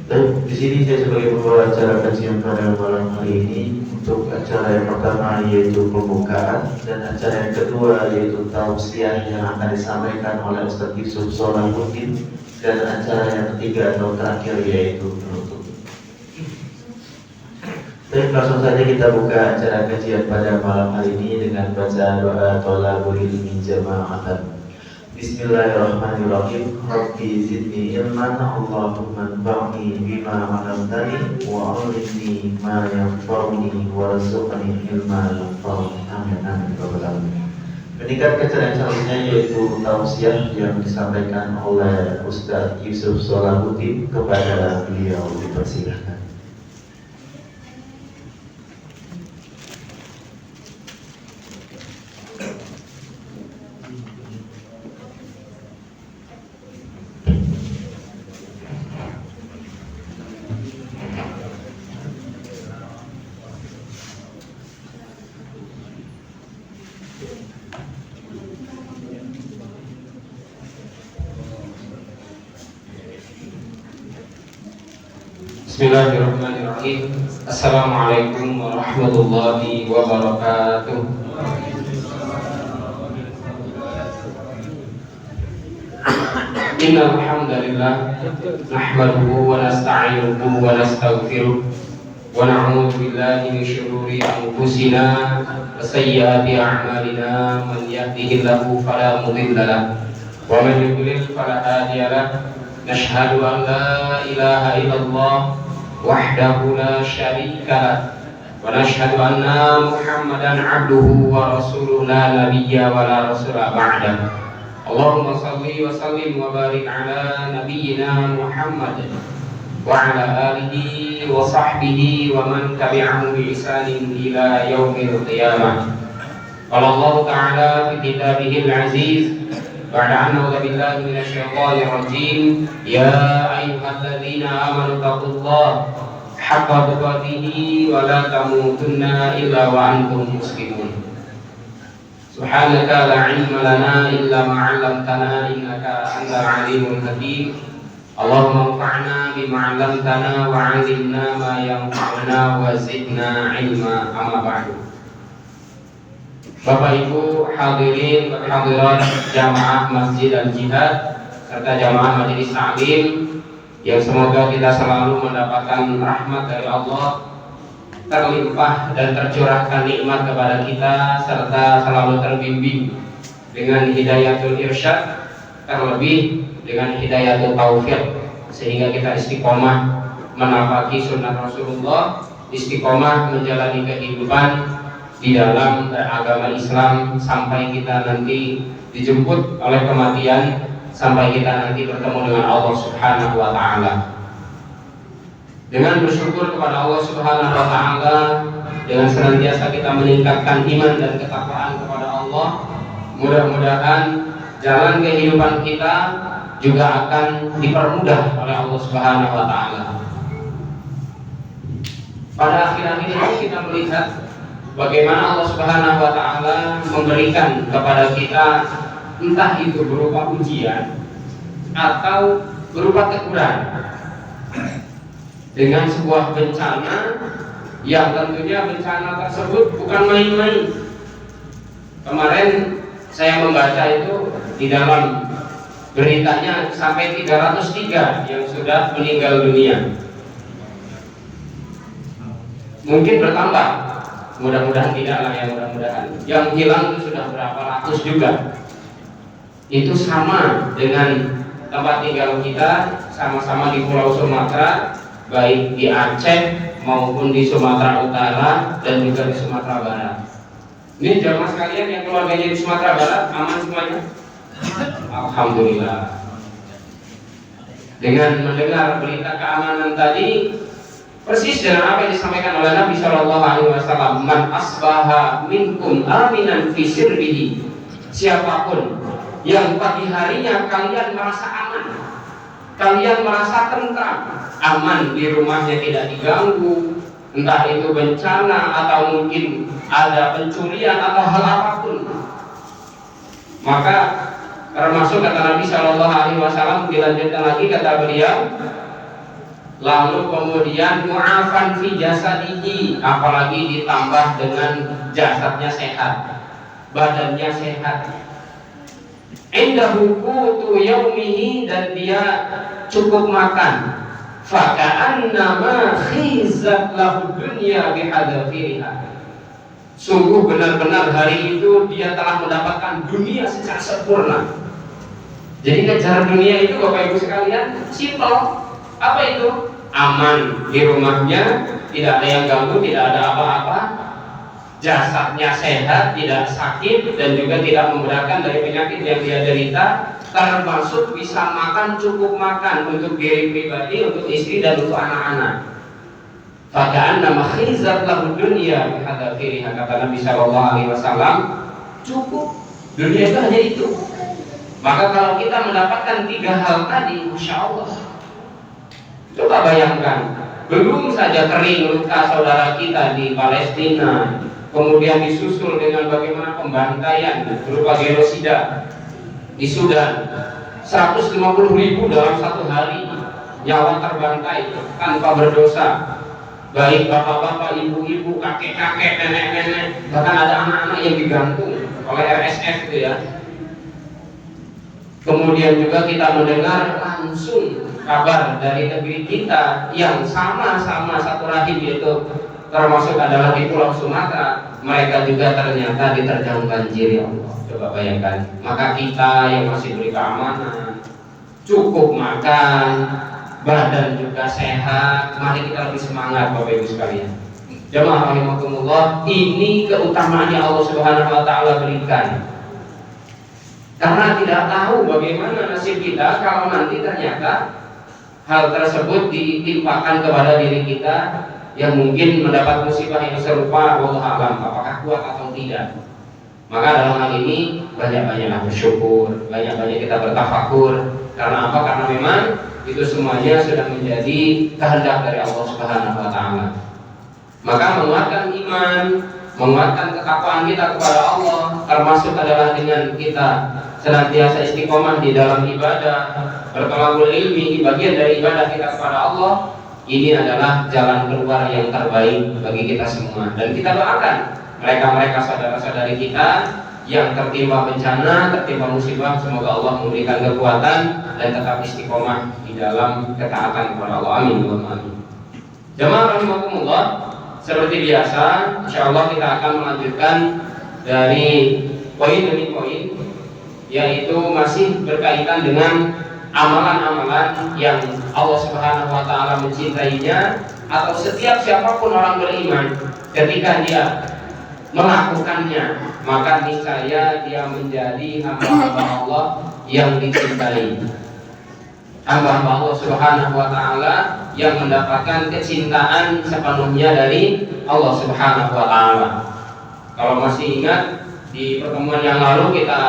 Dan di sini saya sebagai pembawa acara kajian pada malam hari ini untuk acara yang pertama yaitu pembukaan dan acara yang kedua yaitu tausiah yang akan disampaikan oleh Ustaz Yusuf Sholahuddin dan acara yang ketiga atau terakhir yaitu penutup. Baik, langsung saja kita buka acara kajian pada malam hari ini dengan baca doa thalabul ilmi jama'atan. Bismillahirrahmanirrahim. Rabbi zidni ilman, Allahumma anfa'ni bima 'allamtani wa 'allimni ma yanfa'uni warzuqni ilman yanfa'uni. Amin amin ya rabbal alamin. Meningkat acara yang selanjutnya yaitu tausiah yang disampaikan oleh Ustaz Yusuf Sholahuddin. Kepada beliau dipersilakan. Bismillahirrahmanirrahim. Assalamualaikum warahmatullahi wabarakatuh. Innal hamdalillah nahmaduhu wa nasta'inuhu wa nastaghfiruh wa na'udzu billahi min shururi anfusina wa sayyiati a'malina. Man yahdihillahu fala mudilla lahu wa man yudlil fala hadiya lahu. Nashhadu an la ilaha illallah wahdahu la syarika lah wa nashhadu anna Muhammadan abduhu wa rasuluhu la nabiyya wa la rasula ba'dah. Allahumma salli wa sallim wa barik ala nabiyyina Muhammad wa ala alihi wa sahbihi wa man tabi'ahum bi ihsanin ila yaumil qiyamah. Qala Allah ta'ala fi kitabihil aziz بعد أن أعوذ بالله من الشيطان الرجيم يا أيها الذين آمنوا اتقوا الله حق تقاته ولا تموتن إلا وأنتم مسلمون. سبحانك لا علم لنا إلا ما علمتنا إنك أنت العليم الحكيم. اللهم انفعنا بما علمتنا وعلمنا ما ينفعنا وزدنا علما. أما بعد. Bapak Ibu hadirin dan hadirat jamaah Masjid Al-Jihad serta jamaah Majelis Ta'lim yang semoga kita selalu mendapatkan rahmat dari Allah, terlimpah dan tercurahkan nikmat kepada kita serta selalu terbimbing dengan hidayatul irsyad, terlebih dengan hidayatul taufiq, sehingga kita istiqomah menapaki sunnah Rasulullah, istiqomah menjalani kehidupan di dalam agama Islam sampai kita nanti dijemput oleh kematian, sampai kita nanti bertemu dengan Allah Subhanahu wa taala. Dengan bersyukur kepada Allah Subhanahu wa taala, dengan senantiasa kita meningkatkan iman dan ketakwaan kepada Allah, mudah-mudahan jalan kehidupan kita juga akan dipermudah oleh Allah Subhanahu wa taala. Pada akhir-akhir ini kita melihat bagaimana Allah Subhanahu wa taala memberikan kepada kita entah itu berupa ujian atau berupa teguran dengan sebuah bencana yang tentunya bencana tersebut bukan main-main. Kemarin saya membaca itu di dalam beritanya sampai 303 yang sudah meninggal dunia. Mungkin bertambah, mudah-mudahan tidak lah ya, mudah-mudahan. Yang hilang itu sudah berapa ratus juga. Itu sama dengan tempat tinggal kita, sama-sama di Pulau Sumatera, baik di Aceh maupun di Sumatera Utara dan juga di Sumatera Barat. Ini jamaah sekalian yang keluarganya di Sumatera Barat aman semuanya? Alhamdulillah. Dengan mendengar berita keamanan tadi, persis dengan apa yang disampaikan oleh Nabi Shallallahu Alaihi Wasallam, man asbaha minkum aminan fi sirbihi, siapapun yang pagi harinya kalian merasa aman, kalian merasa tentram, aman di rumahnya, tidak diganggu, entah itu bencana atau mungkin ada pencurian atau hal apapun, maka termasuk kata Nabi Shallallahu Alaihi Wasallam, dilanjutkan lagi kata beliau, lalu kemudian mu'afan fi jasadihi, apalagi ditambah dengan jasadnya sehat, badannya sehat. Indahu qutu yaumihi, dan dia cukup makan. Faka'annama khizat lahu dunya bihadzafiriha. Sungguh benar-benar hari itu dia telah mendapatkan dunia secara sempurna. Jadi kejar dunia itu Bapak Ibu sekalian simpel. Apa itu? Aman di rumahnya, tidak ada yang ganggu, tidak ada apa-apa. Jasadnya sehat, tidak sakit, dan juga tidak memberatkan dari penyakit yang dia derita. Termasuk bisa makan, cukup makan untuk diri pribadi, untuk istri, dan untuk anak-anak. Faka'annama khizat lahu dunya bihadzafiriha, kata Nabi sallallahu alaihi wasallam, cukup, dunia itu hanya itu. Maka kalau kita mendapatkan 3 hal tadi, Masya Allah, coba bayangkan, belum saja kering luka saudara kita di Palestina, kemudian disusul dengan bagaimana pembantaian berupa genosida di Sudan, 150.000 dalam 1 hari nyawa terbantai tanpa berdosa, baik bapak-bapak, ibu-ibu, kakek-kakek, nenek-nenek, bahkan ada anak-anak yang digantung oleh RSF itu ya. Kemudian juga kita mendengar langsung kabar dari negeri kita yang sama-sama satu rahim, yaitu termasuk adalah di Pulau Sumatera, mereka juga ternyata diterjang banjir, ya Allah. Coba bayangkan. Maka kita yang masih beri keamanan, cukup makan, badan juga sehat, mari kita lebih semangat Bapak Ibu sekalian. Jemaah rahimakumullah, ini keutamaan yang Allah Subhanahu wa taala berikan. Karena tidak tahu bagaimana nasib kita kalau nanti ternyata hal tersebut ditimpakan kepada diri kita yang mungkin mendapat musibah yang serupa, wallahu a'lam, apakah kuat atau tidak. Maka dalam hal ini banyak-banyaklah bersyukur, banyak-banyak kita bertafakur. Karena apa? Karena memang itu semuanya sudah menjadi kehendak dari Allah Subhanahu wa taala. Maka menguatkan iman, menguatkan ketakwaan kita kepada Allah, termasuk adalah dengan kita senantiasa istiqomah di dalam ibadah, bertolakul ilmi, bagian dari ibadah kita kepada Allah. Ini adalah jalan keluar yang terbaik bagi kita semua. Dan kita doakan mereka-mereka saudara-saudari kita yang tertimpa bencana, tertimpa musibah, semoga Allah memberikan kekuatan dan tetap istiqomah di dalam ketaatan kepada Allah. Amin. Amin. Jemaah rahimakumullah, seperti biasa, insyaallah kita akan melanjutkan dari poin demi poin, yaitu masih berkaitan dengan amalan-amalan yang Allah Subhanahu wa taala mencintainya, atau setiap siapapun orang beriman ketika dia melakukannya, maka niscaya dia menjadi hamba-hamba Allah yang dicintai, hamba-hamba Allah Subhanahu wa taala yang mendapatkan kecintaan sepenuhnya dari Allah Subhanahu wa taala. Kalau masih ingat, di pertemuan yang lalu kita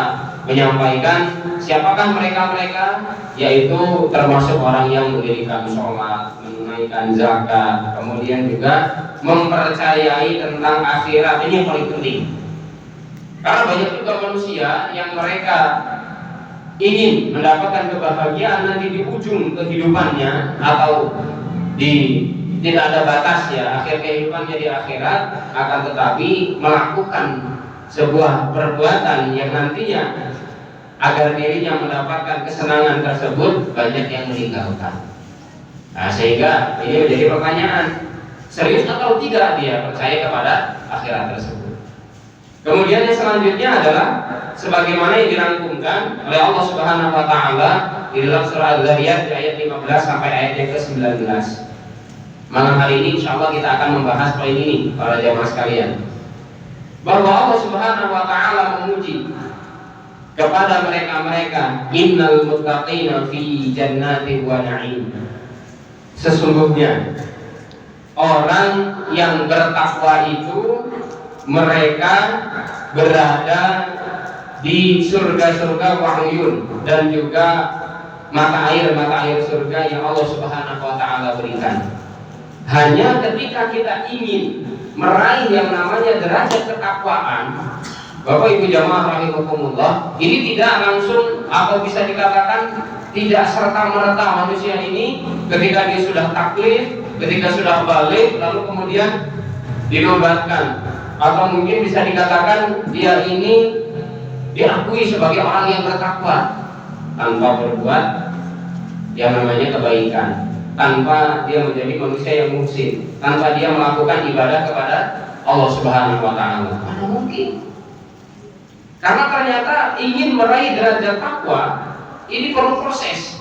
menyampaikan siapakah mereka-mereka, yaitu termasuk orang yang mendirikan sholat, menunaikan zakat, kemudian juga mempercayai tentang akhirat. Ini yang paling penting, karena banyak juga manusia yang mereka ingin mendapatkan kebahagiaan nanti di ujung kehidupannya, atau tidak ada batas ya akhir kehidupannya di akhirat, akan tetapi melakukan sebuah perbuatan yang nantinya agar dirinya mendapatkan kesenangan tersebut, banyak yang meninggalkan. Nah, sehingga ini menjadi pertanyaan, serius atau tidak dia percaya kepada akhirat tersebut. Kemudian yang selanjutnya adalah sebagaimana yang dirangkumkan oleh Allah Subhanahu wa taala di dalam surah Al-Zariyat ayat 15 sampai ayat yang ke-19. Malam hari ini insyaallah kita akan membahas poin ini para jamaah sekalian, bahwa Allah Subhanahu wa taala memuji kepada mereka-mereka, innal muttaqina fi jannatin wa na'im. Sesungguhnya orang yang bertakwa itu mereka berada di surga-surga wa'uyun, dan juga mata air surga yang Allah Subhanahu wa taala berikan. Hanya ketika kita ingin meraih yang namanya derajat ketakwaan, Bapak Ibu jamaah rahimakumullah, ini tidak langsung atau bisa dikatakan tidak serta-merta manusia ini ketika dia sudah taklif, ketika sudah balik, lalu kemudian dinobatkan, atau mungkin bisa dikatakan dia ini diakui sebagai orang yang bertakwa tanpa berbuat yang namanya kebaikan, tanpa dia menjadi manusia yang muhsin, tanpa dia melakukan ibadah kepada Allah Subhanahu wa Ta'ala. Mana mungkin? Karena ternyata ingin meraih derajat takwa ini perlu proses.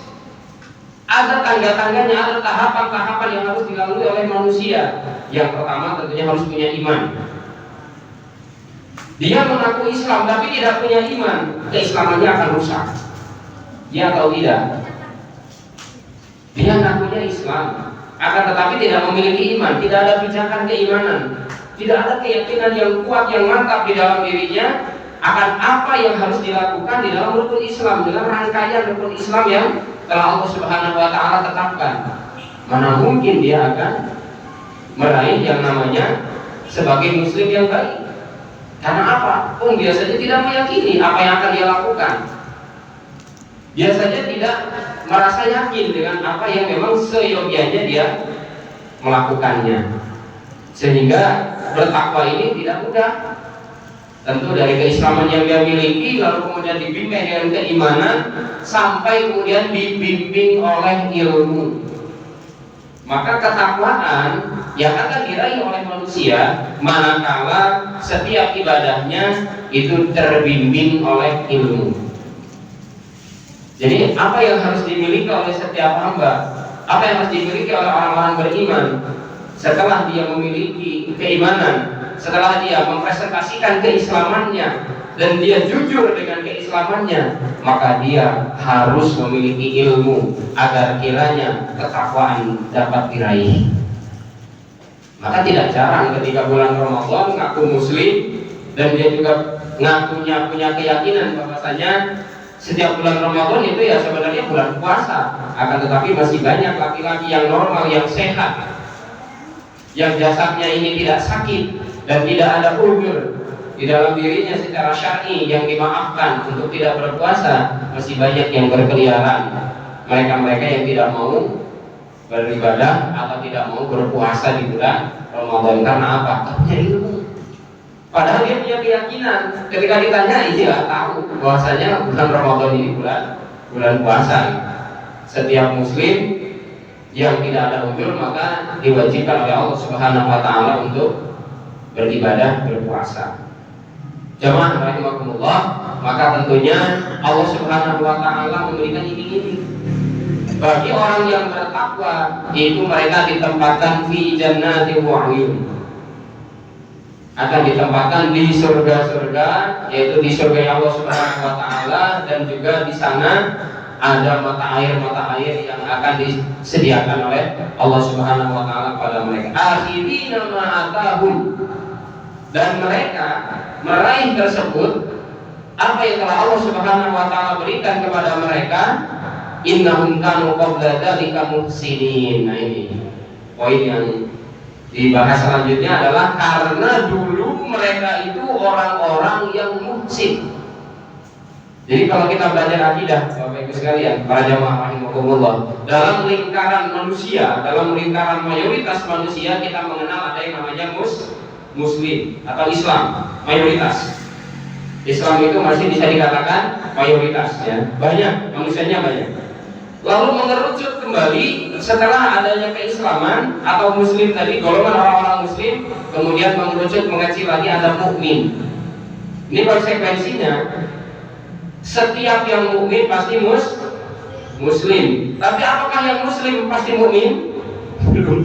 Ada tangga-tangganya, ada tahapan-tahapan yang harus dilalui oleh manusia. Yang pertama tentunya harus punya iman. Dia mengaku Islam tapi tidak punya iman, keislamannya akan rusak. Dia tahu tidak? Dia ngakunya Islam, akan tetapi tidak memiliki iman, tidak ada pijakan keimanan, tidak ada keyakinan yang kuat, yang mantap di dalam dirinya akan apa yang harus dilakukan di dalam rukun Islam, dengan rangkaian rukun Islam yang telah Allah Subhanahu wa Ta'ala tetapkan. Mana mungkin dia akan meraih yang namanya sebagai muslim yang baik? Karena apa? Dia saja tidak meyakini apa yang akan dia lakukan. Dia saja tidak merasa yakin dengan apa yang memang seyogianya dia melakukannya. Sehingga bertakwa ini tidak mudah. Tentu dari keislaman yang dia miliki, lalu kemudian dibimbing dengan keimanan, sampai kemudian dibimbing oleh ilmu. Maka ketakwaan yang akan diraih oleh manusia manakala setiap ibadahnya itu terbimbing oleh ilmu. Jadi apa yang harus dimiliki oleh setiap hamba, apa yang harus dimiliki oleh orang-orang beriman setelah dia memiliki keimanan, setelah dia mempresentasikan keislamannya dan dia jujur dengan keislamannya, maka dia harus memiliki ilmu agar kiranya ketakwaan dapat diraih. Maka tidak jarang ketika bulan Ramadan ngaku muslim dan dia juga ngakunya punya keyakinan bahwasanya setiap bulan Ramadan itu ya sebenarnya bulan puasa, akan tetapi masih banyak laki-laki yang normal, yang sehat, yang jasadnya ini tidak sakit dan tidak ada uzur di dalam dirinya secara syar'i yang dimaafkan untuk tidak berpuasa. Masih banyak yang berkeliaran, mereka-mereka yang tidak mau beribadah atau tidak mau berpuasa di bulan Ramadan. Karena apa? Tak punya ilmu. Padahal dia punya keyakinan. Ketika ditanya, iya tahu bahwasanya bulan Ramadan ini bulan puasa. Setiap muslim yang tidak ada uzur maka diwajibkan oleh Allah Subhanahu wa Ta'ala untuk beribadah, berpuasa. Jamaah rahimakumullah, maka tentunya Allah Subhanahu wa Ta'ala memberikan iming-iming bagi orang yang bertakwa, yaitu mereka ditempatkan fi jannati wa uyun, akan ditempatkan di surga-surga, yaitu di surga Allah Subhanahu wa Ta'ala, dan juga di sana ada mata air yang akan disediakan oleh Allah Subhanahu wa Ta'ala pada mereka. Akhirina ma'atahum, dan mereka meraih tersebut apa yang telah Allah Subhanahu wa Ta'ala berikan kepada mereka. Innahum kanu qabla dzalika muhsinin. Nah, ini poin yang dibahas selanjutnya adalah karena dulu mereka itu orang-orang yang muhsin. Jadi kalau kita belajar akidah, Bapak Ibu sekalian, para jamaah rahimakumullah, dalam lingkaran manusia, dalam lingkaran mayoritas manusia, kita mengenal ada yang namanya muslim atau Islam, mayoritas. Islam itu masih bisa dikatakan mayoritas, ya. Banyak, manusianya banyak. Lalu mengerucut kembali setelah adanya keislaman atau muslim tadi, golongan orang-orang muslim, kemudian mengerucut mengecil lagi ada mukmin. Ini konsekuensinya. Setiap yang mukmin pasti muslim. Tapi apakah yang muslim pasti mukmin? Belum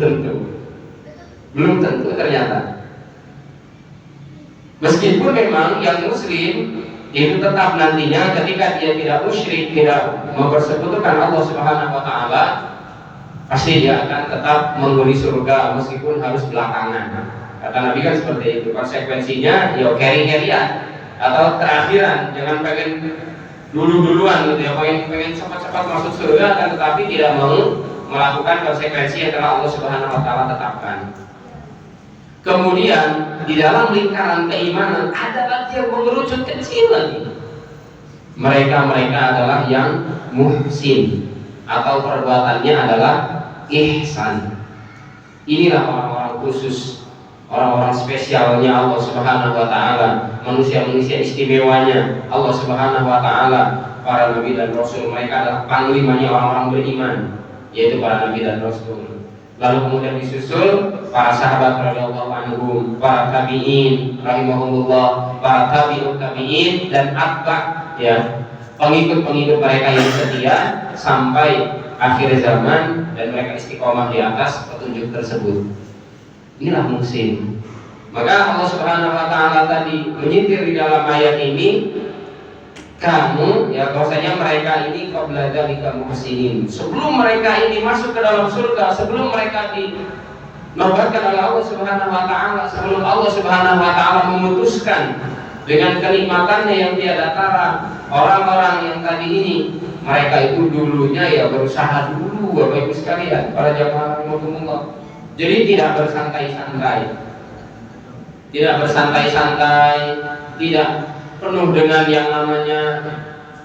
tentu ternyata. Meskipun memang yang muslim itu tetap nantinya ketika dia tidak musyrik, tidak mempersekutukan Allah Subhanahu wa Ta'ala, pasti dia akan tetap menghuni surga meskipun harus belakangan. Kata Nabi kan seperti itu. Konsekuensinya ya carry-carryan atau terakhiran, jangan pengen duluan gitu ya, pengen cepat-cepat masuk surga, akan tetapi tidak mau melakukan konsekuensi yang telah Allah Subhanahu wa Ta'ala tetapkan. Kemudian di dalam lingkaran keimanan ada lagi yang mengerucut kecil lagi. Mereka adalah yang muhsin, atau perbuatannya adalah ihsan. Inilah orang-orang khusus, orang-orang spesialnya Allah Subhanahu wa taala, manusia-manusia istimewanya Allah Subhanahu wa taala, para nabi dan rasul. Mereka adalah panglimanya orang-orang beriman, yaitu para nabi dan rasul. Lalu kemudian disusul para sahabat radhiyallahu anhum, para tabi'in rahimahumullah, para tabi'ut tabi'in dan atba, ya, pengikut-pengikut mereka yang setia sampai akhir zaman, dan mereka istiqomah di atas petunjuk tersebut. Inilah muhsin. Maka Allah Subhanahu wa taala tadi menyindir di dalam ayat ini, kamu, ya, bahwasanya mereka ini qabla dzalika muhsinin. Sebelum mereka ini masuk ke dalam surga, sebelum mereka dinobatkan oleh Allah Subhanahu wa taala, sebelum Allah Subhanahu wa taala memutuskan dengan kenikmatannya yang tiada tara, orang-orang yang tadi ini, mereka itu dulunya ya berusaha dulu, Bapak Ibu sekalian, para jamaah rahimakumullah. Jadi tidak bersantai-santai, tidak penuh dengan yang namanya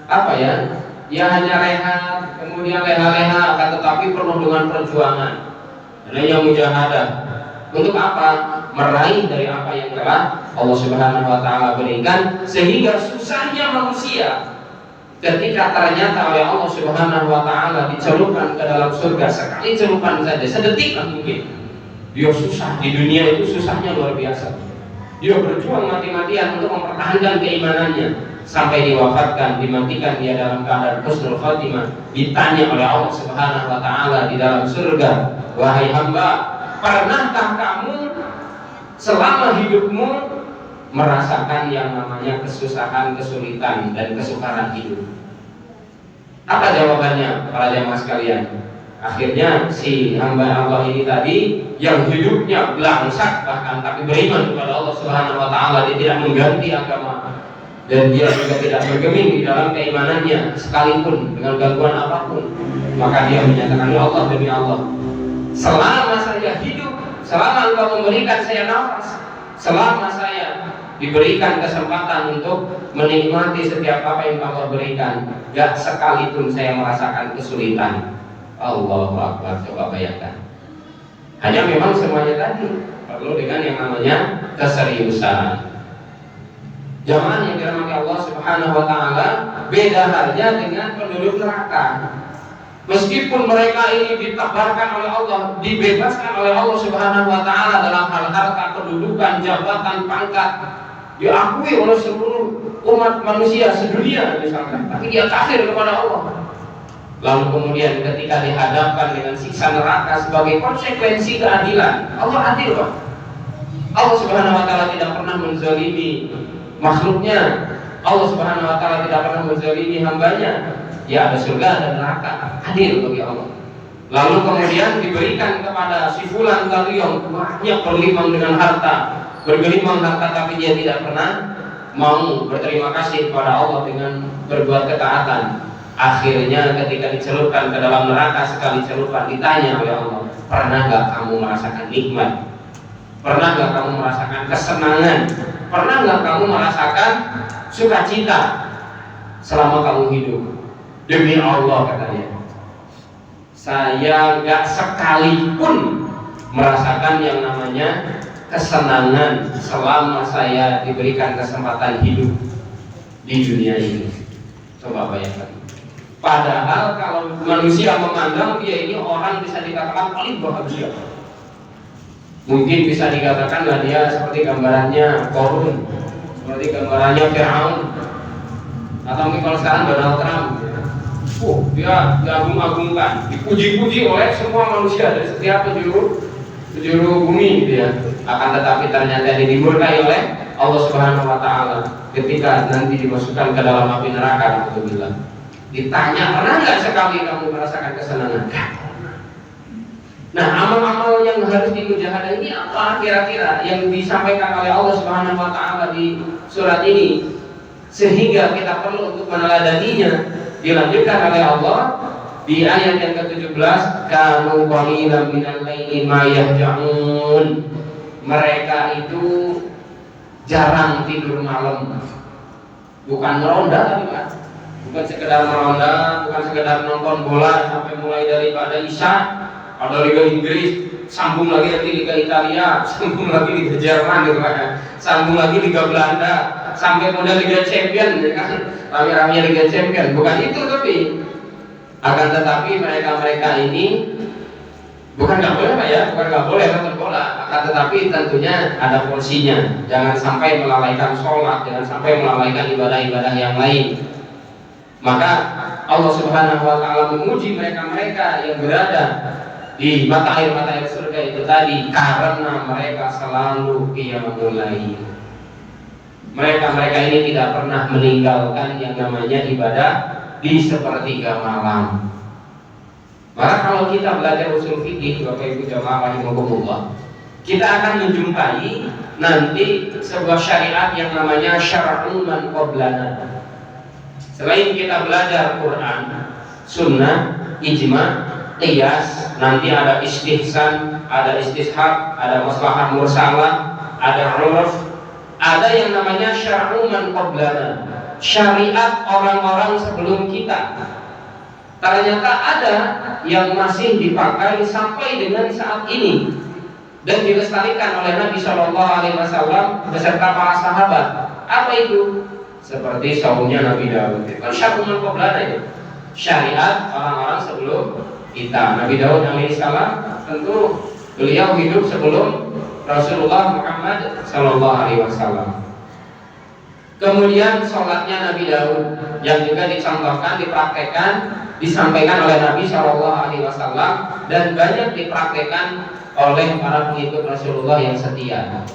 apa ya? Ya hanya rehat, kemudian leha-leha, akan tetapi penuh dengan perjuangan. Adanya mujahadah. Untuk apa? Meraih dari apa yang telah Allah Subhanahu wa taala berikan, sehingga susahnya manusia ketika ternyata oleh Allah Subhanahu wa taala dicelupkan ke dalam surga, sekali celupan saja, sedetik mungkin. Dia susah di dunia itu, susahnya luar biasa. Dia berjuang mati-matian untuk mempertahankan keimanannya sampai diwafatkan, dimatikan dia dalam keadaan husnul khatimah. Ditanya oleh Allah Subhanahu wa taala di dalam surga, "Wahai hamba, pernahkah kamu selama hidupmu merasakan yang namanya kesusahan, kesulitan, dan kesukaran hidup?" Apa jawabannya para jamaah sekalian? Akhirnya si hamba Allah ini tadi, yang hidupnya belangsak bahkan, tapi beriman kepada Allah Subhanahu wa taala, dia tidak mengganti agama, dan dia juga tidak bergeming di dalam keimanannya sekalipun dengan gangguan apapun. Maka dia menyatakan, "Ya Allah, demi Allah, selama saya hidup, selama Engkau memberikan saya nafas, selama saya diberikan kesempatan untuk menikmati setiap apa yang Allah berikan, gak sekalipun saya merasakan kesulitan." Allahu Akbar, coba bayangkan. Hanya memang semuanya tadi perlu dengan yang namanya keseriusan. Jamaah yang dirahmati Allah Subhanahu wa taala, beda halnya dengan penduduk neraka. Meskipun mereka ini ditebarkan oleh Allah, dibebaskan oleh Allah Subhanahu wa taala dalam hal harta, kedudukan, jabatan, pangkat, diakui oleh seluruh umat manusia sedunia misalkan, tapi dia kafir kepada Allah. Lalu kemudian ketika dihadapkan dengan siksa neraka sebagai konsekuensi keadilan, Allah adil, Pak. Allah Subhanahu wa taala tidak pernah menzalimi makhluknya. Allah Subhanahu wa taala tidak pernah menzalimi hambanya. Ya, ada surga dan neraka, adil bagi Allah. Lalu kemudian diberikan kepada si fulan tadi yang banyak bergelimang dengan harta, tapi dia tidak pernah mau berterima kasih kepada Allah dengan berbuat ketaatan. Akhirnya ketika dicelupkan ke dalam neraka sekali celupan, ditanya oleh Allah, "Pernah gak kamu merasakan nikmat? Pernah gak kamu merasakan kesenangan? Pernah gak kamu merasakan sukacita selama kamu hidup?" Demi Allah, katanya, "Saya gak sekalipun merasakan yang namanya kesenangan selama saya diberikan kesempatan hidup di dunia ini." Coba bayangkan. Padahal kalau manusia memandang dia ini orang bisa dikatakan paling bahagia, mungkin bisa dikatakan lah dia seperti gambarannya Korun, seperti gambarannya Fir'aun, atau mungkin kalau sekarang Donald Trump. Dia diagung-agungkan, dipuji-puji oleh semua manusia dari setiap penjuru bumi, gitu ya. Akan tetapi ternyata dimurkai oleh Allah Subhanahu wa taala ketika nanti dimasukkan ke dalam api neraka. Alhamdulillah. Ditanya, "Pernah nggak sekali kamu merasakan kesenangan?" Nah, amal-amal yang harus dimujahadah ini apa kira-kira yang disampaikan oleh Allah Subhanahu wa taala di surat ini, sehingga kita perlu untuk meneladaninya. Dilanjutkan oleh Allah di ayat yang ke-17, "Kanu qalilan minal laili ma yahja'un." Mereka itu jarang tidur malam. Bukan meronda tapi Pak. bukan sekedar meronda, bukan sekedar nonton bola sampai mulai dari pada Isya, ada Liga Inggris, sambung lagi nanti Liga Italia, sambung lagi Liga Jerman gitu kan, sambung lagi Liga Belanda, sampai model Liga Champion, ya kan, rame-rame Liga Champion. Bukan itu, tapi akan tetapi mereka ini bukan nggak boleh Pak ya, bukan nggak boleh nonton bola, akan tetapi tentunya ada porsinya. Jangan sampai melalaikan sholat, jangan sampai melalaikan ibadah-ibadah yang lain. Maka Allah Subhanahu wa Ta'ala memuji mereka-mereka yang berada di mata air surga itu tadi karena mereka selalu qiyamul lail. Mereka ini tidak pernah meninggalkan yang namanya ibadah di sepertiga malam. Maka kalau kita belajar usul fikih, Bapak Ibu jamaah rahimakumullah, kita akan menjumpai nanti sebuah syariat yang namanya syar'un man qablana. Selain kita belajar Quran, Sunnah, Ijma, Qiyas, nanti ada istihsan, ada istishab, ada maslahah mursalah, ada uruf, ada yang namanya syar'un man qablana, syariat orang-orang sebelum kita. Ternyata ada yang masih dipakai sampai dengan saat ini dan dilestarikan oleh Nabi Shallallahu Alaihi Wasallam beserta para sahabat. Apa itu? Seperti saumnya Nabi Daud. Kan syar'un qablana itu. Syariat orang-orang sebelum kita. Nabi Daud alaihissalam tentu beliau hidup sebelum Rasulullah Muhammad Shallallahu Alaihi Wasallam. Kemudian sholatnya Nabi Daud yang juga dicontohkan, dipraktekkan, disampaikan oleh Nabi Shallallahu Alaihi Wasallam dan banyak dipraktekkan oleh para pengikut Rasulullah yang setia.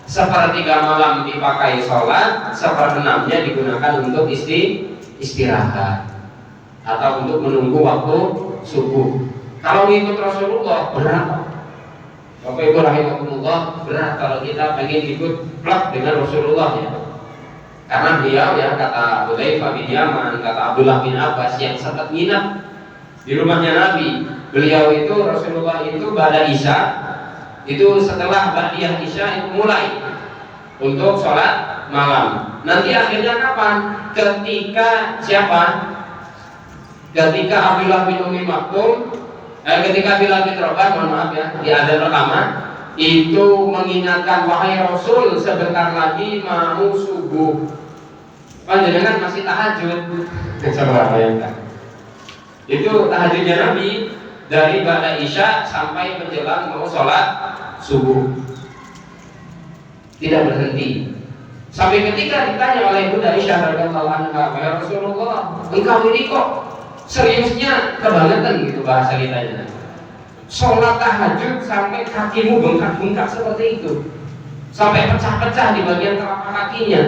Sepertiga malam dipakai sholat, seperenamnya digunakan untuk istirahat atau untuk menunggu waktu subuh. Kalau mengikut Rasulullah berat, Bapak Ibu rahimakumullah, berat kalau kita pengen ikut plak dengan Rasulullah ya. Karena beliau ya, kata Hudzaifah bin Yaman, kata Abdullah bin Abbas yang sempat nginap di rumahnya Nabi, beliau itu Rasulullah itu pada Isya itu setelah ba'diyah Isya itu mulai untuk sholat malam. Nanti akhirnya kapan? Ketika siapa? Ketika Abdullah bin Umi Maktum, ketika Bilal bin Rabah, mohon maaf ya, di adzan pertama itu mengingatkan, wahai Rasul, sebentar lagi mau subuh. Panjenengan masih tahajud. Coba bayangkan. Itu tahajudnya Nabi dari ba'da Isya sampai menjelang mau sholat subuh, tidak berhenti. Sampai ketika ditanya oleh Bunda Aisyah radhiyallahu anha, ya Rasulullah, engkau ini kok seriusnya kebangetan gitu bahasa kitanya. Sholat tahajud sampai kakimu bengkak-bengkak seperti itu, sampai pecah-pecah di bagian telapak kakinya.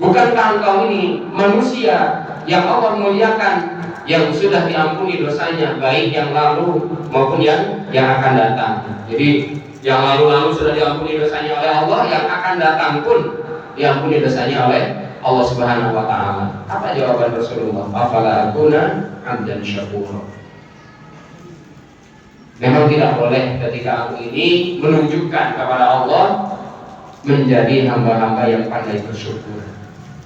Bukankah engkau ini manusia yang Allah muliakan, yang sudah diampuni dosanya, baik yang lalu maupun yang akan datang. Jadi yang lalu-lalu sudah diampuni dosanya oleh Allah, yang akan datang pun diampuni dosanya oleh Allah Subhanahu wa Ta'ala. Apa jawaban Rasulullah? Afala akuna 'abdan syakura. Memang tidak boleh ketika aku ini menunjukkan kepada Allah menjadi hamba-hamba yang pandai bersyukur.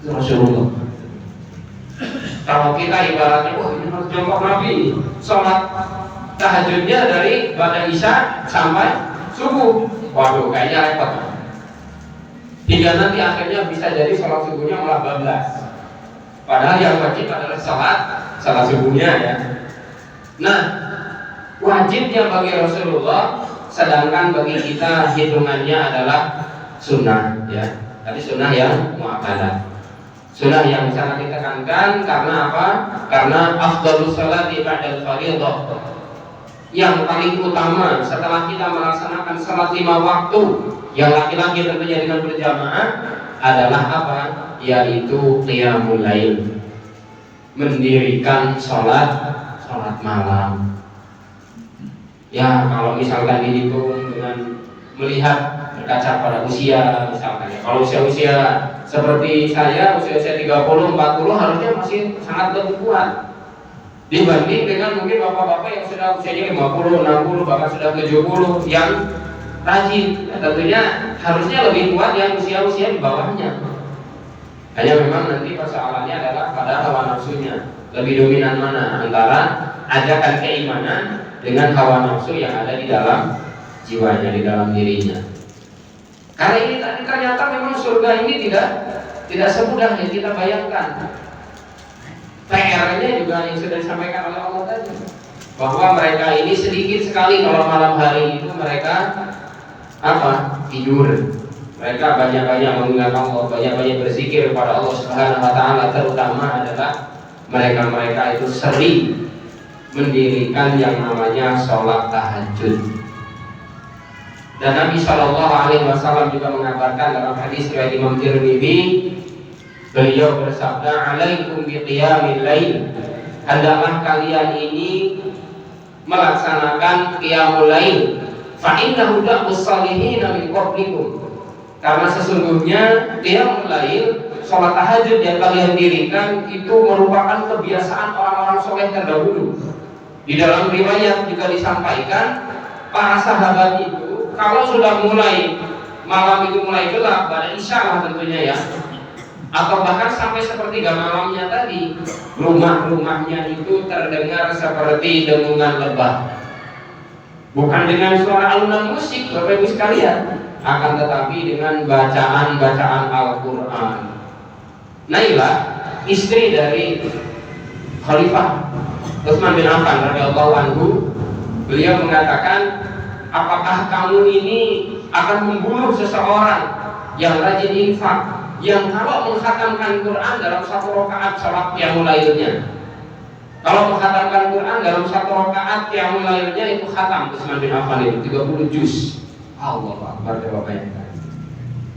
Itu Rasulullah. Kalau kita ibaratnya, ini harus contoh Nabi, sholat tahajudnya dari ba'da Isya sampai subuh. Waduh, kayaknya repot. Hingga nanti akhirnya bisa jadi sholat subuhnya malah bablas. Padahal yang wajib adalah sholat subuhnya ya. Nah, wajibnya bagi Rasulullah, sedangkan bagi kita hitungannya adalah sunnah ya. Tadi sunnah yang muakkadah. Sunnah yang sangat ditekankan karena apa? Karena afdhalus sholati ba'dal fardhah. Yang paling utama setelah kita melaksanakan salat 5 waktu, yang laki-laki tentunya dengan berjamaah, adalah apa? Yaitu qiyamul lail. Mendirikan sholat malam. Ya, kalau misalkan dihitung dengan melihat berkaca pada usia misalkan ya. Kalau usia seperti saya, usia 30, 40 harusnya masih sangat lebih kuat dibanding dengan mungkin bapak-bapak yang sudah usianya 50, 60, bahkan sudah 70 yang rajin. Ya, tentunya harusnya lebih kuat yang usia-usia di bawahnya. Hanya memang nanti persoalannya adalah pada hawa nafsunya, lebih dominan mana antara ajakan keimanan dengan hawa nafsu yang ada di dalam jiwanya, di dalam dirinya. Karena ini tadi ternyata memang surga ini tidak semudah yang kita bayangkan. PR-nya juga yang sudah disampaikan oleh Allah tadi, bahwa mereka ini sedikit sekali kalau malam hari itu mereka tidur. Mereka banyak-banyak mengingat Allah, banyak-banyak berzikir kepada Allah Subhanahu wa taala, terutama adalah mereka-mereka itu sering mendirikan yang namanya sholat tahajud. Dan Nabi Shallallahu Alaihi Wasallam juga mengabarkan dalam hadis riwayat Imam Tirmidzi, beliau bersabda, "Alaikum biqiyamil lail." Hendaklah kalian ini melaksanakan qiyamul lail. Fa innahu da'bus salihin min qablikum. Karena sesungguhnya qiyamul lail, sholat tahajud yang kalian dirikan itu merupakan kebiasaan orang-orang soleh terdahulu. Di dalam riwayat juga disampaikan para sahabat itu kalau sudah mulai malam itu mulai gelap pada isya lah tentunya ya, atau bahkan sampai sepertiga malamnya tadi, rumah-rumahnya itu terdengar seperti dengungan lebah. Bukan dengan suara alunan musik Bapak Ibu sekalian, akan tetapi dengan bacaan-bacaan Al-Quran. Nailah, istri dari Khalifah Utsman bin Affan radhiyallahu anhu, beliau mengatakan, apakah kamu ini akan membunuh seseorang yang rajin infak, yang kalau mengkhatamkan Quran dalam satu rakaat salat qiyamul lailnya, kalau mengkhatamkan Quran dalam satu rakaat qiyamul lailnya itu khatam Utsman bin Affan itu 30 juz. Allah Akbar, Bapak Ibu.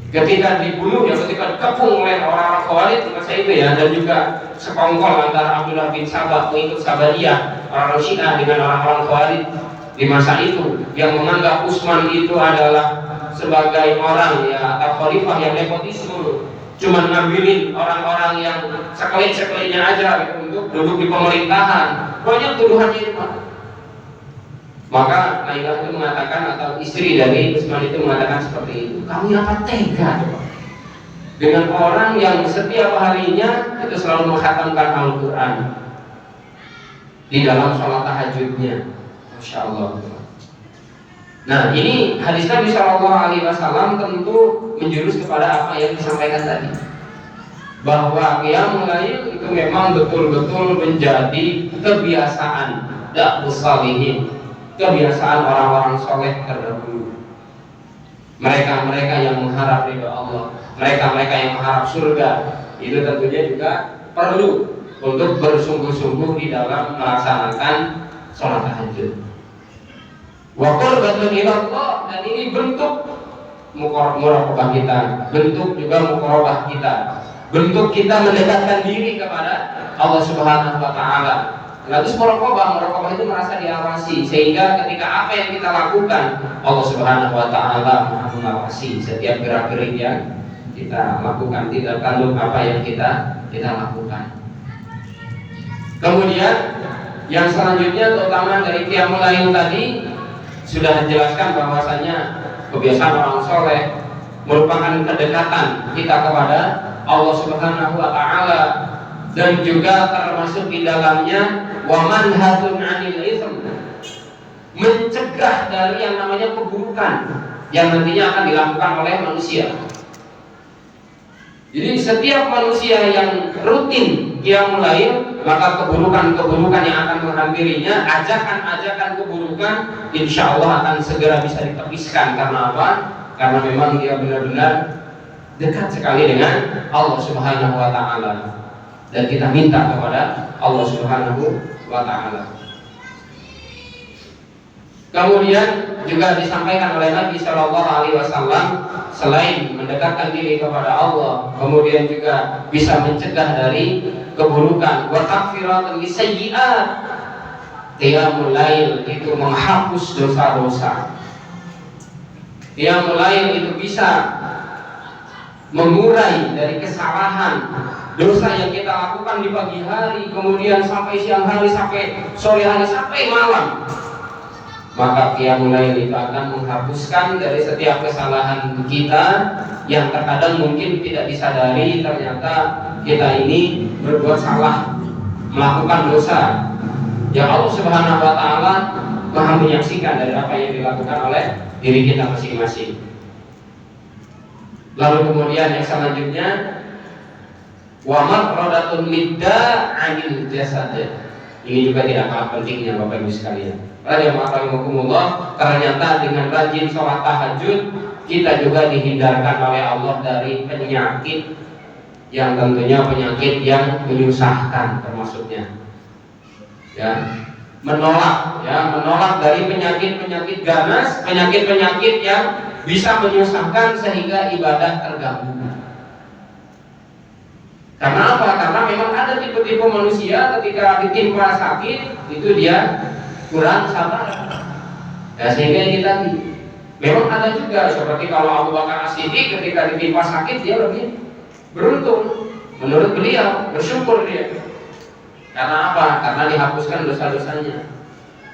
Ketika dibunuh ya, ketika dikepung oleh orang-orang Khawarij masa itu ya, dan juga sekongkol antara Abdullah bin Sabah pengikut Sabariyah, orang Syiah dengan orang-orang Khawarij di masa itu yang menganggap Utsman itu adalah sebagai orang ya atau khalifah yang nepotisme, cuma ngambilin orang-orang yang sekelit-sekelitnya aja gitu, untuk duduk di pemerintahan. Banyak tuduhannya itu Pak. Maka Nailah itu mengatakan, atau istri dari Utsman itu mengatakan seperti itu, kamu apa tega dengan orang yang setiap harinya itu selalu mengkhatamkan Al-Quran di dalam sholat tahajudnya. Masya Allah. Nah, ini hadis Nabi Shallallahu Alaihi Wasallam tentu menjurus kepada apa yang disampaikan tadi, bahwa qiyamul lail itu memang betul-betul menjadi kebiasaan da'bus salihin, kebiasaan orang-orang soleh terdahulu. Mereka-mereka yang mengharap ridha Allah, mereka-mereka yang mengharap surga, itu tentunya juga perlu untuk bersungguh-sungguh di dalam melaksanakan sholat tahajud. Wa qurbatun ila Allah, dan ini bentuk muraqabah kita, bentuk juga muqarabah kita, bentuk kita mendekatkan diri kepada Allah Subhanahu wa taala. Lalu muraqabah itu merasa diawasi, sehingga ketika apa yang kita lakukan, Allah Subhanahu wa taala mengawasi setiap gerak-gerik yang kita lakukan, tidak tanduk apa yang kita lakukan. Kemudian yang selanjutnya, terutama dari qiyamul lail tadi sudah dijelaskan bahwasanya kebiasaan orang soleh merupakan kedekatan kita kepada Allah Subhanahu wa taala, dan juga termasuk di dalamnya wa manhatun 'anil itsm, mencegah dari yang namanya keburukan yang nantinya akan dilakukan oleh manusia. Jadi setiap manusia yang rutin qiyamul lail, maka keburukan-keburukan yang akan menghampirinya, ajakan-ajakan keburukan, insya Allah akan segera bisa ditepiskan. Karena apa? Karena memang dia benar-benar dekat sekali dengan Allah Subhanahu wa taala, dan kita minta kepada Allah Subhanahu wa taala. Kemudian juga disampaikan oleh Nabi Shallallahu Alaihi Wasallam, selain mendekatkan diri kepada Allah, kemudian juga bisa mencegah dari keburukan. Wa takfiratun lisayyi'at, qiyamul lail itu menghapus dosa-dosa. Qiyamul lail itu bisa mengurai dari kesalahan, dosa yang kita lakukan di pagi hari, kemudian sampai siang hari, sampai sore hari, sampai malam. maka qiyamul lail itu akan menghapuskan dari setiap kesalahan kita yang terkadang mungkin tidak disadari ternyata kita ini berbuat salah, melakukan dosa. Ya Allah Subhanahu wa taala Maha menyaksikan dari apa yang dilakukan oleh diri kita masing-masing. Lalu kemudian yang selanjutnya wa maqradatun lidda 'anil jasad. Ini juga tidak kalah pentingnya Bapak Ibu sekalian. Rahimakumullah, ternyata dengan rajin sholat tahajud kita juga dihindarkan oleh Allah dari penyakit yang tentunya penyakit yang menyusahkan termasuknya. Ya, menolak dari penyakit-penyakit ganas, penyakit-penyakit yang bisa menyusahkan sehingga ibadah terganggu. Karena apa? Karena memang ada tipe-tipe manusia ketika ditimpa sakit itu dia kurang sabar. Ya, sehingga kita memang ada juga seperti kalau Abu Bakar As-Siddiq ketika ditimpa sakit dia lebih beruntung. Menurut beliau bersyukur dia. Karena apa? Karena dihapuskan dosa-dosanya.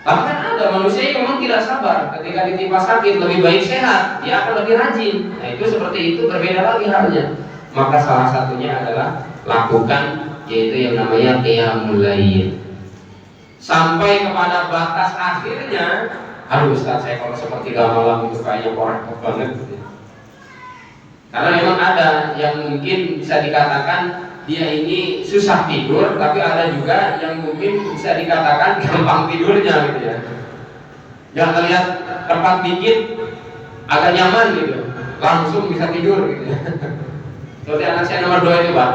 Bahkan ada manusia yang memang tidak sabar ketika ditimpa sakit, lebih baik sehat, dia akan lebih rajin. Nah itu seperti itu, berbeda lagi halnya. Maka salah satunya adalah lakukan yaitu yang namanya qiyamul lail. Sampai kepada batas akhirnya, aduh Ustaz saya kalau sepertiga malam itu kayaknya korak banget gitu. Karena memang ada yang mungkin bisa dikatakan dia ini susah tidur, tapi ada juga yang mungkin bisa dikatakan gampang tidurnya gitu ya. Yang terlihat tempat dikit agak nyaman gitu, langsung bisa tidur gitu ya. Seperti anak saya nomor 2 itu Pak,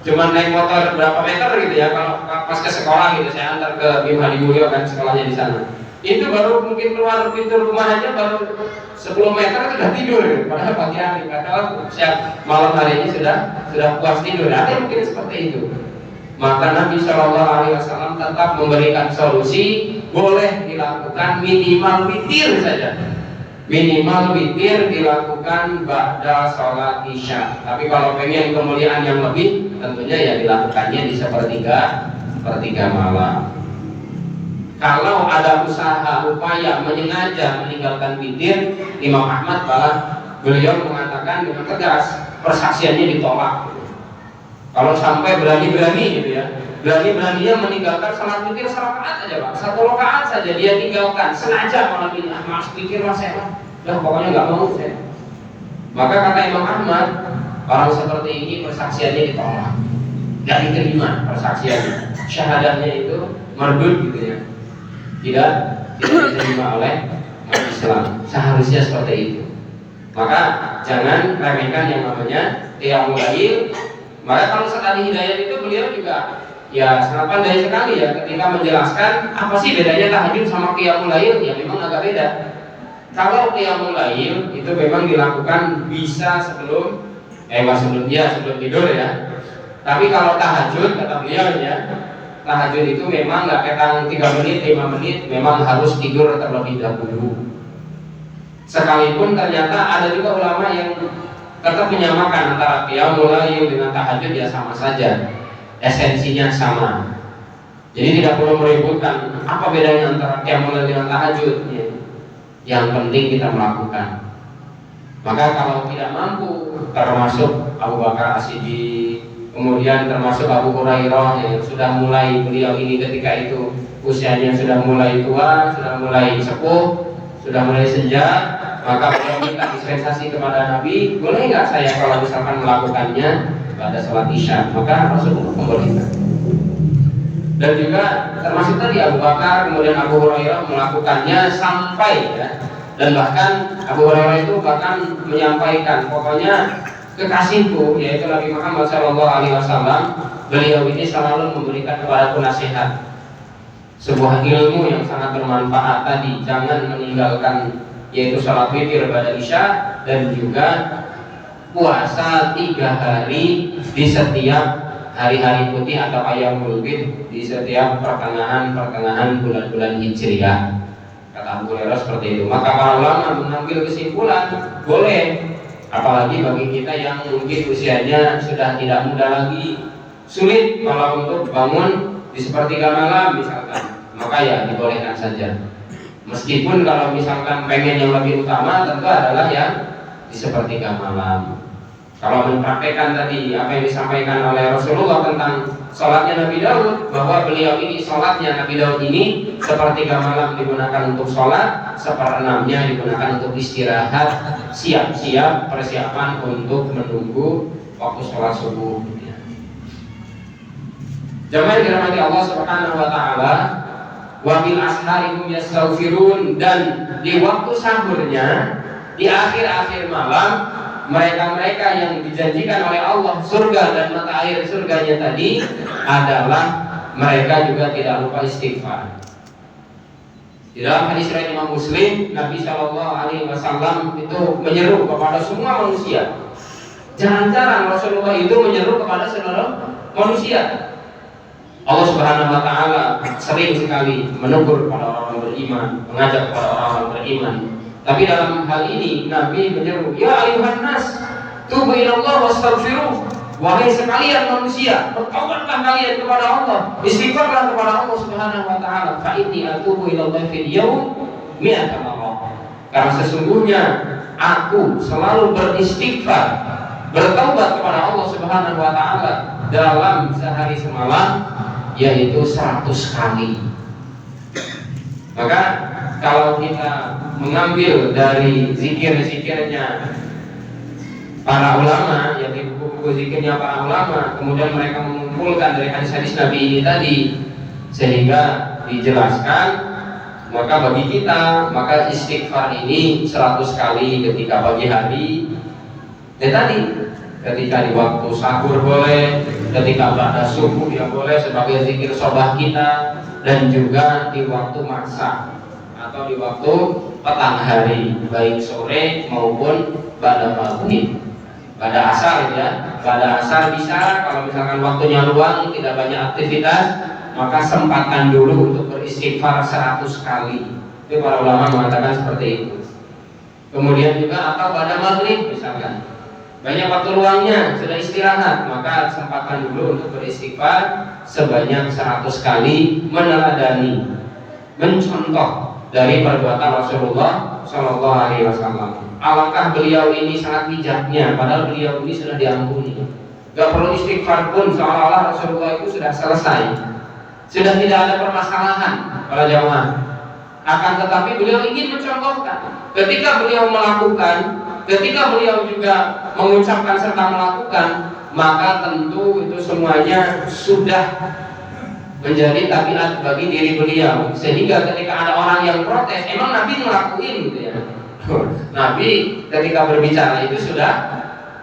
cuman naik motor berapa meter gitu ya, kalau pas ke sekolah gitu, saya antar ke Bim Hadimulyo kan sekolahnya di sana. Itu baru mungkin keluar pintu rumah aja baru 10 meter sudah tidur gitu. Padahal pagi hari, padahal siap malam hari ini sudah puas tidur. Ada mungkin seperti itu. Maka Nabi Shallallahu Alaihi Wasallam tetap memberikan solusi, boleh dilakukan minimal witir saja. Minimal witir dilakukan ba'da sholat isya. Tapi kalau pengen kemuliaan yang lebih, tentunya ya dilakukannya di sepertiga malam. Kalau ada usaha upaya menyengaja meninggalkan witir, Imam Ahmad malah beliau mengatakan dengan tegas persaksiannya ditolak. Kalau sampai berani-berani gitu ya, berani-beraninya meninggalkan salat witir serakaat aja Pak, 1 rakaat saja dia tinggalkan, sengaja malam ini mas pikir mas saya pokoknya nggak mau saya. Maka kata Imam Ahmad, orang seperti ini persaksiannya ditolak, nggak diterima persaksiannya, syahadatnya itu mardud gitu ya, tidak diterima oleh umat Islam. Seharusnya seperti itu. Maka jangan remehkan yang namanya qiyamul lail. Maka kalau sekali hidayat itu beliau juga ya sangat pandai sekali ya ketika menjelaskan apa sih bedanya tahajud sama qiyamul lail. Ya memang agak beda. Kalau qiyamul lail itu memang dilakukan bisa sebelum tidur ya. Tapi kalau tahajud kata beliau ya, tahajud itu memang nggak ketang 3 menit, 5 menit, memang harus tidur terlebih dahulu. Sekalipun ternyata ada juga ulama yang tetap menyamakan antara qiyamul lail dengan tahajud ya sama saja, esensinya sama. Jadi tidak perlu meributkan apa bedanya antara qiyamul lail dengan tahajud ya. Yang penting kita melakukan. Maka kalau tidak mampu, termasuk Abu Bakar As-Siddiq, kemudian termasuk Abu Hurairah yang sudah mulai, beliau ini ketika itu usianya sudah mulai tua, sudah mulai sepuh, sudah mulai senja, maka beliau minta dispensasi kepada Nabi, boleh nggak saya kalau misalkan melakukannya pada sholat isya? Maka Rasulullah membolehkan. Dan juga termasuk tadi Abu Bakar, kemudian Abu Hurairah melakukannya sampai ya, dan bahkan Abu Hurairah itu bahkan menyampaikan, pokoknya kekasihku yaitu Nabi Muhammad SAW, beliau ini selalu memberikan kepada aku nasihat, sebuah ilmu yang sangat bermanfaat tadi, jangan meninggalkan yaitu sholat witir pada isya, dan juga puasa 3 hari di setiap hari-hari putih atau ayyamul bid di setiap pertengahan bulan-bulan Hijriah. Kata Abu Hurairah seperti itu. Maka para ulama mengambil kesimpulan boleh, apalagi bagi kita yang mungkin usianya sudah tidak muda lagi, sulit kalau untuk bangun di sepertiga malam misalkan, maka ya dibolehkan saja. Meskipun kalau misalkan pengen yang lebih utama tentu adalah yang di sepertiga malam. Kalau mempraktekkan tadi apa yang disampaikan oleh Rasulullah tentang sholatnya Nabi Daud, bahwa beliau ini sholatnya Nabi Daud ini sepertiga malam digunakan untuk sholat, seperenamnya digunakan untuk istirahat, siap-siap persiapan untuk menunggu waktu sholat subuh. Jamaah yang dirahmati Allah Subhanahu wa taala, wa bil ashari hum yastaghfirun, dan di waktu sahurnya di akhir-akhir malam mereka-mereka yang dijanjikan oleh Allah surga dan mata air surganya tadi adalah mereka juga tidak lupa istighfar. Di dalam hadis riwayat Imam Muslim, Nabi Shallallahu Alaihi Wasallam itu menyeru kepada semua manusia. Jarang-jarang Rasulullah itu menyeru kepada seluruh manusia. Allah Subhanahu Wa Taala sering sekali menegur kepada orang-orang beriman, mengajak kepada orang-orang beriman. Tapi dalam hal ini Nabi menyeru, ya ayuhan nas, tubu ilallah wastaghfiruh. Wahai sekalian manusia, bertaubatlah kalian kepada Allah, istighfarlah kepada Allah Subhanahu wa taala. Fa inni atubu ilallah fil yaum mi'ata marrah. Karena sesungguhnya aku selalu beristighfar, bertaubat kepada Allah Subhanahu wa taala dalam sehari semalam, yaitu 100 kali. Maka kalau kita mengambil dari zikir-zikirnya para ulama, yang di buku-buku zikirnya para ulama, kemudian mereka mengumpulkan dari hadis-hadis Nabi ini tadi, sehingga dijelaskan, maka bagi kita, maka istighfar ini 100 kali ketika pagi hari, tadi ketika di waktu sahur boleh, ketika pada subuh ya boleh sebagai zikir sobah kita, dan juga di waktu masak atau di waktu petang hari, baik sore maupun pada maghrib, pada asar ya. Pada asar bisa, kalau misalkan waktunya luang, tidak banyak aktivitas, maka sempatkan dulu untuk beristighfar 100 kali. Itu para ulama mengatakan seperti itu. Kemudian juga atau pada maghrib misalkan, banyak waktu luangnya, sudah istirahat, maka sempatkan dulu untuk beristighfar sebanyak 100 kali, meneladani, mencontoh dari perbuatan Rasulullah Shallallahu Alaihi Wasallam. Alangkah beliau ini sangat bijaknya, padahal beliau ini sudah diampuni. Gak perlu istighfar pun, seolah-olah Rasulullah itu sudah selesai, sudah tidak ada permasalahan para jamaah. Akan tetapi beliau ingin mencontohkan, ketika beliau melakukan, ketika beliau juga mengucapkan serta melakukan, maka tentu itu semuanya sudah menjadi tabiat bagi diri beliau, sehingga ketika ada orang yang protes, emang Nabi ngelakuin gitu ya. Nabi ketika berbicara itu sudah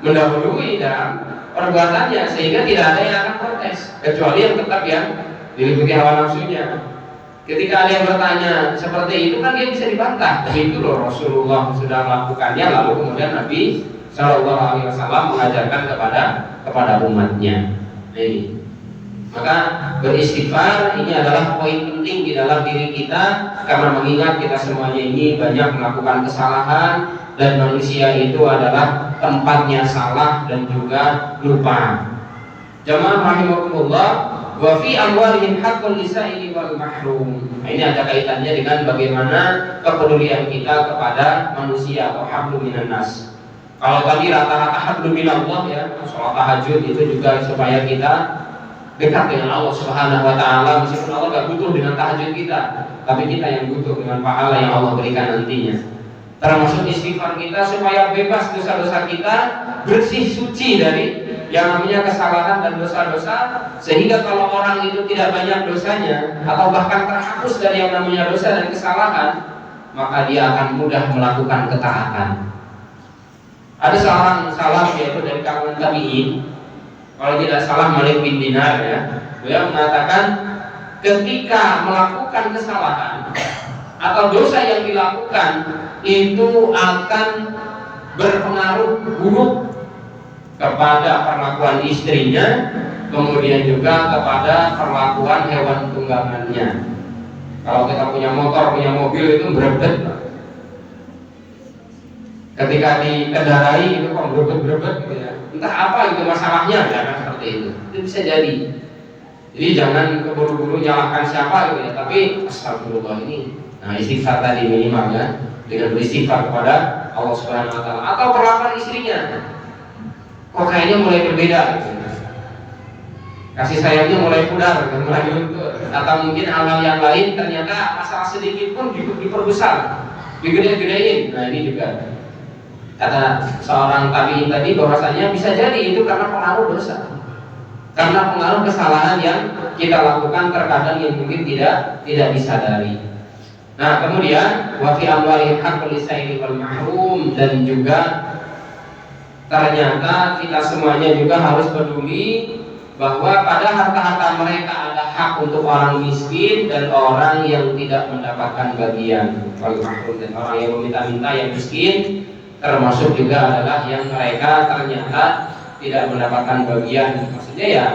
mendahului dalam perbuatannya, sehingga tidak ada yang akan protes, kecuali yang tetap yang diliputi hawa nafsunya. Ketika ada yang bertanya seperti itu, kan dia bisa dibantah. Itu loh Rasulullah sudah melakukannya, lalu kemudian Nabi Shallallahu Alaihi Wasallam mengajarkan kepada umatnya. Ini. Maka beristighfar ini adalah poin penting di dalam diri kita, karena mengingat kita semuanya ini banyak melakukan kesalahan, dan manusia itu adalah tempatnya salah dan juga lupa. Jamaah rahimakumullah, wa fi amwalihim haqqul lisaili wal mahrum. Ini ada kaitannya dengan bagaimana kepedulian kita kepada manusia atau hablum minan nas. Kalau tadi rata-rata hablum minallah ya, sholat tahajud itu juga supaya kita dekat dengan Allah Subhanahu wa taala, meskipun Allah gak butuh dengan tahajud kita, tapi kita yang butuh dengan pahala yang Allah berikan nantinya. Termasuk istighfar kita supaya bebas dosa-dosa kita, bersih suci dari yang namanya kesalahan dan dosa-dosa, sehingga kalau orang itu tidak banyak dosanya atau bahkan terhapus dari yang namanya dosa dan kesalahan, maka dia akan mudah melakukan ketaatan. Ada seorang salaf, yaitu dari kalangan tabi'in, kalau tidak salah Malik bin Dinar ya, beliau mengatakan ketika melakukan kesalahan atau dosa yang dilakukan itu akan berpengaruh buruk kepada perlakuan istrinya, kemudian juga kepada perlakuan hewan tunggangannya. Kalau kita punya motor, punya mobil itu berebet, ketika dikendarai itu kok berebet gitu ya, entah apa itu masalahnya, jangan seperti itu bisa jadi. Jadi jangan keburu-buru nyalahkan siapa gitu ya, tapi astagfirullah, ini Nah, istighfar tadi minimal ya, dengan beristighfar kepada Allah Subhanahu wa taala. Atau perlakuan istrinya, kok kayaknya mulai berbeda gitu. Kasih sayangnya mulai pudar, mulai luntur. Atau mungkin hal-hal yang lain ternyata masalah sedikit pun diperbesar, digede-gedein. Nah, ini juga kata seorang tabi'in tadi bahwasanya bisa jadi itu karena pengaruh dosa, karena pengaruh kesalahan yang kita lakukan terkadang yang mungkin tidak disadari. Nah, kemudian wa fi amwalihim haqqul lisaili wal mahrum, dan juga ternyata kita semuanya juga harus peduli bahwa pada harta-harta mereka ada hak untuk orang miskin dan orang yang tidak mendapatkan bagian. Wal mahrum, dan orang yang meminta-minta yang miskin termasuk juga adalah yang mereka ternyata tidak mendapatkan bagian. Maksudnya ya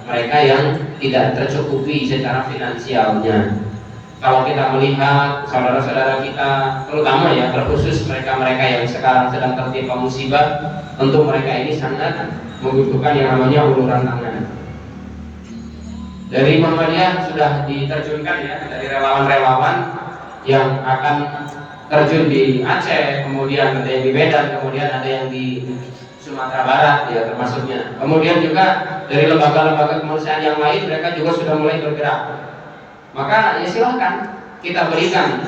mereka yang tidak tercukupi secara finansialnya. Kalau kita melihat saudara-saudara kita, terutama ya terkhusus mereka-mereka yang sekarang sedang tertimpa musibah, untuk mereka ini sangat membutuhkan yang namanya uluran tangan. Dari Muhammadiyah sudah diterjunkan ya, dari relawan-relawan yang akan terjun di Aceh, kemudian ada yang di Medan, kemudian ada yang di Sumatera Barat ya termasuknya. Kemudian juga dari lembaga-lembaga kemanusiaan yang lain mereka juga sudah mulai bergerak. Maka ya silahkan kita berikan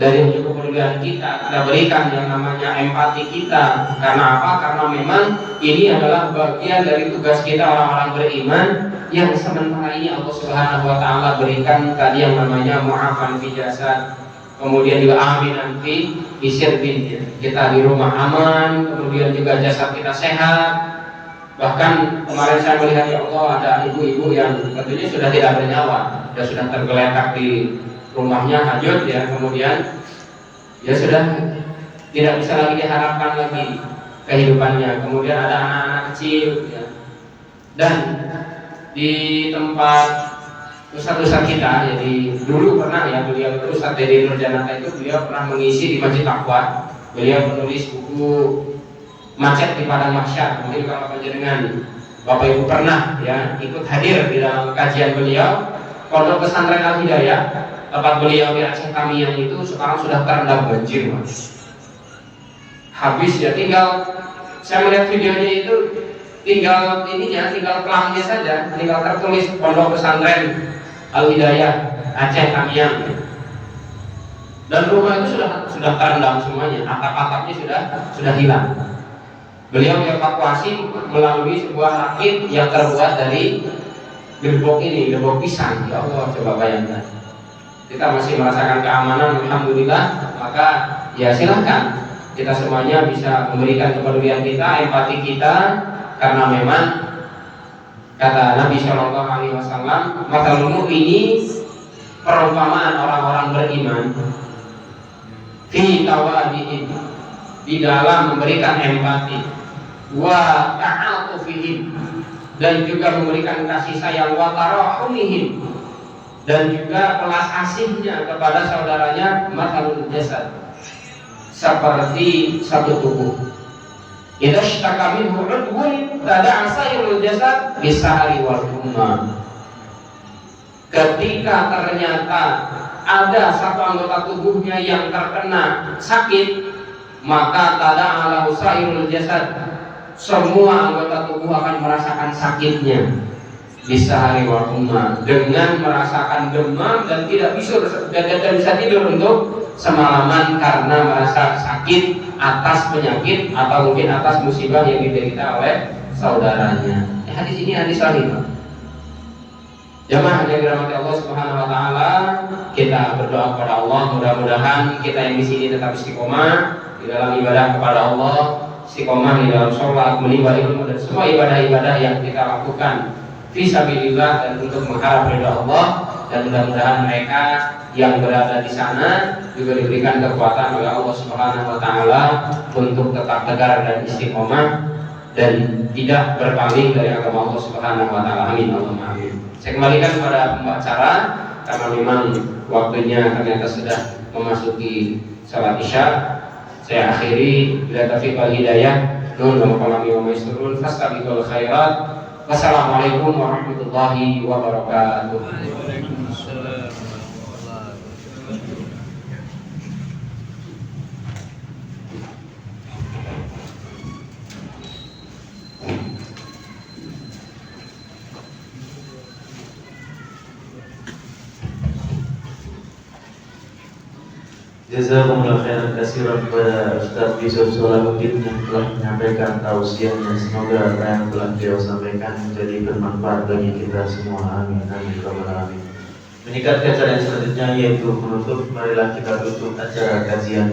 dari kepedulian kita berikan yang namanya empati kita. Karena apa? Karena memang ini adalah bagian dari tugas kita orang-orang beriman yang sementara ini Allah Subhanahu wa taala berikan tadi yang namanya mu'afan fi jasad, kemudian juga aminan fi sirbin. Kita di rumah aman, kemudian juga jasad kita sehat. Bahkan kemarin saya melihat ya Allah ada ibu-ibu yang tentunya sudah tidak bernyawa, sudah tergeletak di rumahnya hanyut ya, kemudian ya sudah tidak bisa lagi diharapkan lagi kehidupannya. Kemudian ada anak-anak kecil ya. Dan di tempat ustaz-ustaz kita, jadi dulu pernah ya beliau itu Ustaz Dede Nurjanata itu beliau pernah mengisi di Masjid Taqwa. Beliau menulis buku Macet di Padang Mahsyar. Mungkin kalau panjenengan Bapak Ibu pernah ya ikut hadir di dalam kajian beliau. Pondok Pesantren Al Hidayah tempat beliau di Aceh Tamiang itu sekarang sudah terendam banjir, Mas. Habis ya, tinggal saya melihat videonya itu tinggal pelangnya saja, tinggal tertulis Pondok Pesantren Al Hidayah Aceh Tamiang. Dan rumah itu sudah terendam semuanya, atap-atapnya sudah hilang. Beliau dievakuasi melalui sebuah rakit yang terbuat dari gerbok pisang. Ya Allah, coba bayangkan. Kita masih merasakan keamanan, alhamdulillah. Maka ya silahkan kita semuanya bisa memberikan kepedulian kita, empati kita, karena memang kata Nabi Shallallahu Alaihi Wasallam, matalmu ini perumpamaan orang-orang beriman fi tawadihim, di dalam memberikan empati, wa ta'atufihim, dan juga memberikan kasih sayang, wa tarahumihim, dan juga belas asihnya kepada saudaranya, mathalul jasad, seperti satu tubuh. Idza ishtaka minhu 'udwun tada'a sairul jasad bisahari wal humma. Ketika ternyata ada satu anggota tubuhnya yang terkena sakit, maka tada'a lahu sairul jasad, semua anggota tubuh akan merasakan sakitnya. Bisahari wal humma, dengan merasakan demam dan tidak bisa tidur untuk semalaman karena merasa sakit atas penyakit atau mungkin atas musibah yang diderita oleh saudaranya. Hadis ini hadis sahih. Jamaah yang dirahmati Allah Subhanahu wa taala, kita berdoa kepada Allah mudah-mudahan kita yang di sini tetap istiqomah di dalam ibadah kepada Allah, istiqomah di dalam sholat, menimba ilmu dan semua ibadah-ibadah yang kita lakukan fisabilillah dan untuk mengharap ridha Allah. Dan mudah-mudahan mereka yang berada di sana juga diberikan kekuatan oleh Allah Subhanahu wa taala untuk tetap tegar dan istiqomah dan tidak berpaling dari agama Allah Subhanahu wa taala. Amin Allahumma amin. Saya kembalikan kepada pembicara karena memang waktunya ternyata sudah memasuki salat Isya. Saya akhiri bila taufiq wal hidayah. Nun wa qalami wa maisturun fastabiqul khairat. Wassalamualaikum warahmatullahi wabarakatuh. Jazakumullah khairan katsiran kepada Ustaz Yusuf Salahuddin yang telah menyampaikan tausiahnya. Semoga apa yang telah beliau sampaikan menjadi bermanfaat bagi kita semua. Amin amin rabbal alamin. Meningkat ke acara yang selanjutnya yaitu menutup. Marilah kita tutup acara kajian